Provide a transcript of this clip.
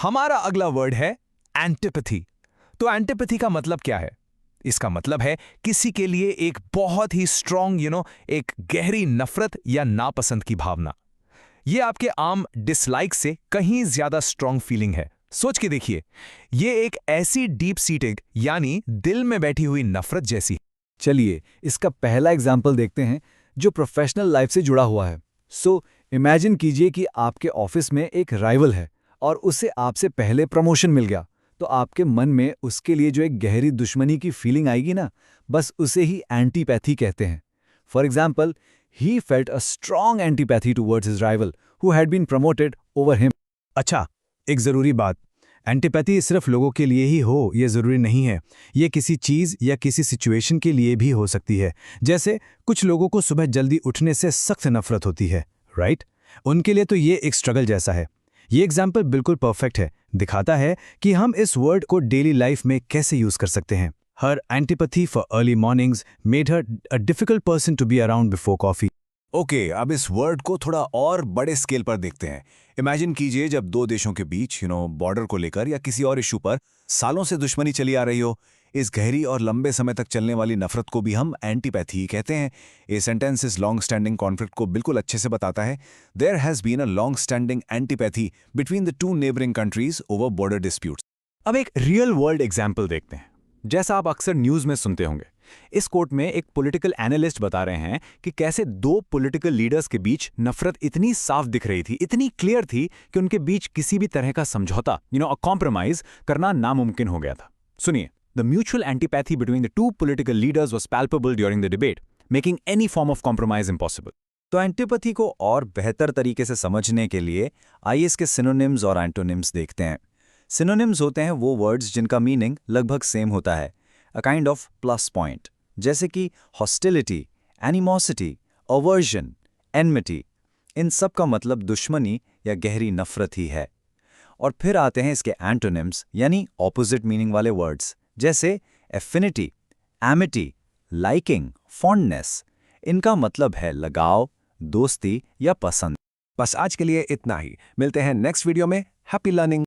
हमारा अगला वर्ड है एंटिपैथी। तो एंटिपैथी का मतलब क्या है? इसका मतलब है किसी के लिए एक बहुत ही स्ट्रॉन्ग एक गहरी नफरत या नापसंद की भावना। ये आपके आम डिसलाइक से कहीं ज्यादा स्ट्रॉन्ग फीलिंग है। सोच के देखिए, ये एक ऐसी डीप सीटेड यानी दिल में बैठी हुई नफरत जैसी। चलिए इसका पहला एग्जाम्पल देखते हैं जो प्रोफेशनल लाइफ से जुड़ा हुआ है। इमेजिन कीजिए कि आपके ऑफिस में एक राइवल है और उसे आपसे पहले प्रमोशन मिल गया, तो आपके मन में उसके लिए जो एक गहरी दुश्मनी की फीलिंग आएगी ना, बस उसे ही एंटीपैथी कहते हैं। For example, he felt a strong antipathy towards his rival who had been promoted over him. अच्छा, एक जरूरी बात, एंटीपैथी सिर्फ लोगों के लिए ही हो ये जरूरी नहीं है। ये किसी चीज या किसी सिचुएशन के लिए भी हो सकती है। जैसे कुछ लोगों को सुबह जल्दी उठने से सख्त नफरत होती है, राइट? उनके लिए तो ये एक स्ट्रगल जैसा है। ये एग्जाम्पल बिल्कुल परफेक्ट है, दिखाता है कि हम इस वर्ड को डेली लाइफ में कैसे यूज कर सकते हैं। Her antipathy for early mornings made her a difficult person to be around before coffee. Okay, अब इस वर्ड को थोड़ा और बड़े स्केल पर देखते हैं। इमेजिन कीजिए जब दो देशों के बीच बॉर्डर को लेकर या किसी और इशू पर सालों से दुश्मनी चली आ रही हो। इस गहरी और लंबे समय तक चलने वाली नफरत को भी हम एंटीपैथी ही कहते हैं। ये सेंटेंस इस लॉन्ग स्टैंडिंग कॉन्फ्लिक्ट को बिल्कुल अच्छे से बताता है। There has been a long standing antipathy between the two neighbouring countries over border disputes. अब एक रियल वर्ल्ड एग्जाम्पल देखते हैं, जैसा आप अक्सर न्यूज में सुनते होंगे। इस कोर्ट में एक पॉलिटिकल एनालिस्ट बता रहे हैं कि कैसे दो पॉलिटिकल लीडर्स के बीच नफरत इतनी साफ दिख रही थी, इतनी क्लियर थी कि उनके बीच किसी भी तरह का समझौता अ कॉम्प्रोमाइज करना नामुमकिन हो गया था। सुनिए, the mutual antipathy between the to political leaders was palpable during the debate, making any form of compromise impossible. तो एंटीपैथी को और बेहतर तरीके से समझने के लिए आइए इसके सिनोनिम्स और एंटोनिम्स देखते हैं। सिनोनिम्स होते हैं वो वर्ड्स जिनका मीनिंग लगभग सेम होता है, a kind of plus point, जैसे कि हॉस्टिलिटी, एनिमोसिटी, अवर्जन, एनमिटी। इन सब का मतलब दुश्मनी या गहरी नफरत ही है। और फिर आते हैं इसके एंटोनिम्स यानी ऑपोजिट मीनिंग वाले वर्ड्स, जैसे एफिनिटी, एमिटी, लाइकिंग, फॉन्डनेस। इनका मतलब है लगाव, दोस्ती या पसंद। बस आज के लिए इतना ही। मिलते हैं नेक्स्ट वीडियो में। Happy learning.